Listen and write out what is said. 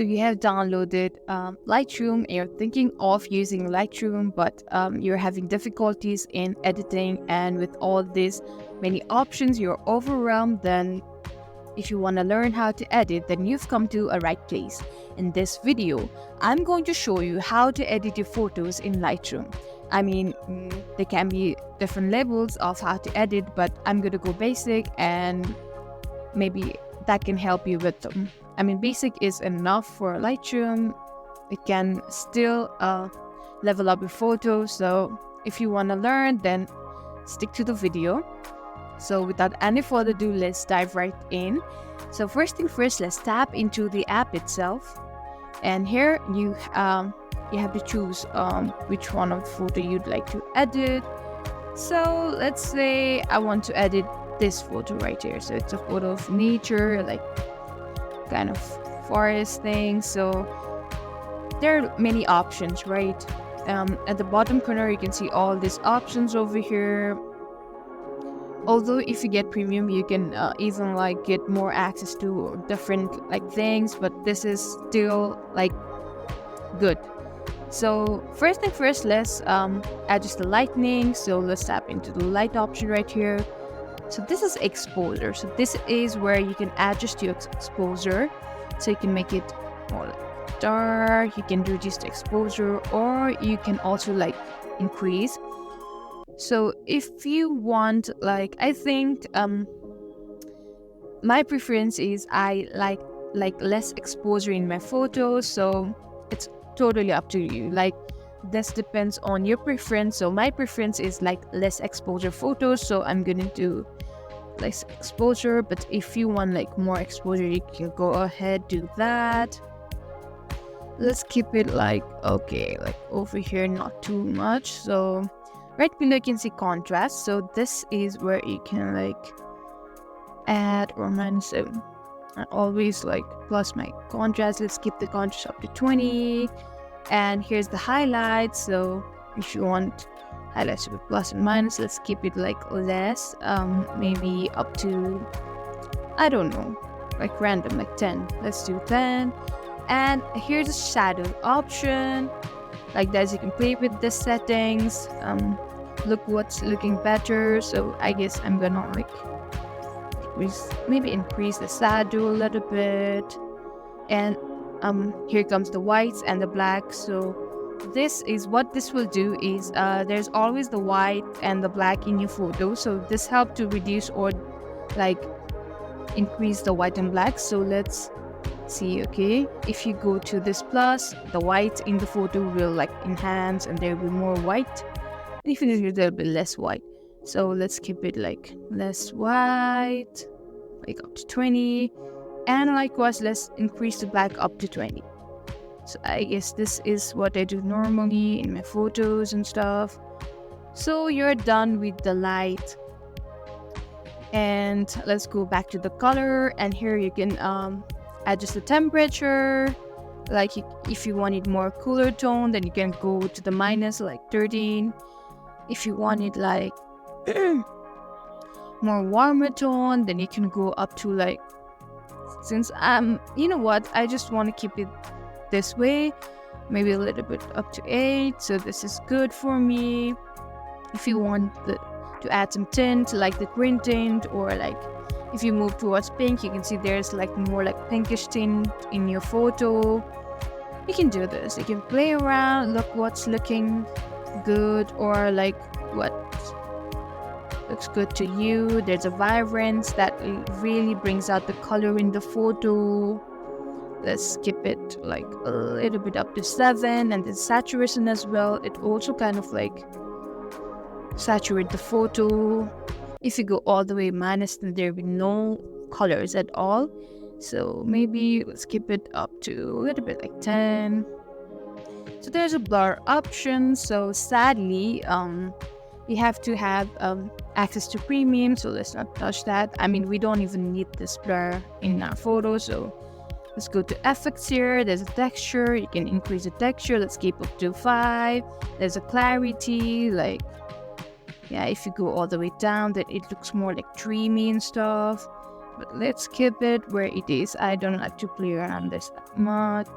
So you have downloaded Lightroom and you're thinking of using Lightroom, but you're having difficulties in editing, and with all these many options, you're overwhelmed. Then if you want to learn how to edit, then you've come to a right place. In this video, I'm going to show you how to edit your photos in Lightroom. There can be different levels of how to edit, but I'm going to go basic, and maybe that can help you with them. Basic is enough for Lightroom. It can still level up your photos. So if you want to learn, then stick to the video. So without any further ado, let's dive right in. So first thing first, let's tap into the app itself. And here you have to choose which one of the photo you'd like to edit. So let's say I want to edit this photo right here. So it's a photo of nature, like kind of forest thing. So there are many options, right? At the bottom corner, you can see all these options over here. Although if you get premium, you can even get more access to different things, but this is still good. So first thing first, let's adjust the lighting. So let's tap into the light option right here. So this is exposure. So this is where you can adjust your exposure. So you can make it more dark, you can reduce the exposure, or you can also increase. So if you want, I think my preference is I like less exposure in my photos. So it's totally up to you. This depends on your preference. So my preference is less exposure photos. So I'm gonna do less exposure. But if you want more exposure, you can go ahead, do that. Let's keep it okay, over here, not too much. So right below you can see contrast. So this is where you can add or minus it. I always plus my contrast. Let's keep the contrast up to 20. And here's the highlights. So if you want highlights to be plus and minus, let's keep it less, maybe up to, I don't know, random, 10. Let's do 10. And here's the shadow option. That, you can play with the settings, look what's looking better. So I guess I'm gonna maybe increase the shadow a little bit. And here comes the whites and the black. So this is what this will do is there's always the white and the black in your photo. So this helps to reduce or increase the white and black. So let's see. Okay, if you go to this plus, the white in the photo will enhance, and there will be more white. And if you do, there'll be less white. So let's keep it less white, up to 20. And likewise, let's increase the black up to 20. So I guess this is what I do normally in my photos and stuff. So you're done with the light. And let's go back to the color. And here you can adjust the temperature. If you wanted more cooler tone, then you can go to the minus 13. If you wanted more warmer tone, then you can go up to since you know what, I just want to keep it this way, maybe a little bit up to 8. So this is good for me. If you want to add some tint, the green tint, or if you move towards pink, you can see there's more pinkish tint in your photo. You can do this. You can play around, look what's looking good, or what looks good to you. There's a vibrance that really brings out the color in the photo. Let's skip it a little bit up to 7. And the saturation as well, it also kind of saturate the photo. If you go all the way minus, then there will be no colors at all. So maybe let's keep it up to a little bit 10. So there's a blur option. So sadly, you have to have access to premium. So let's not touch that. We don't even need this blur in our photo. So let's go to effects here. There's a texture. You can increase the texture. Let's keep up to 5. There's a clarity. If you go all the way down, then it looks more dreamy and stuff. but let's keep it where it is. I don't like to play around this that much.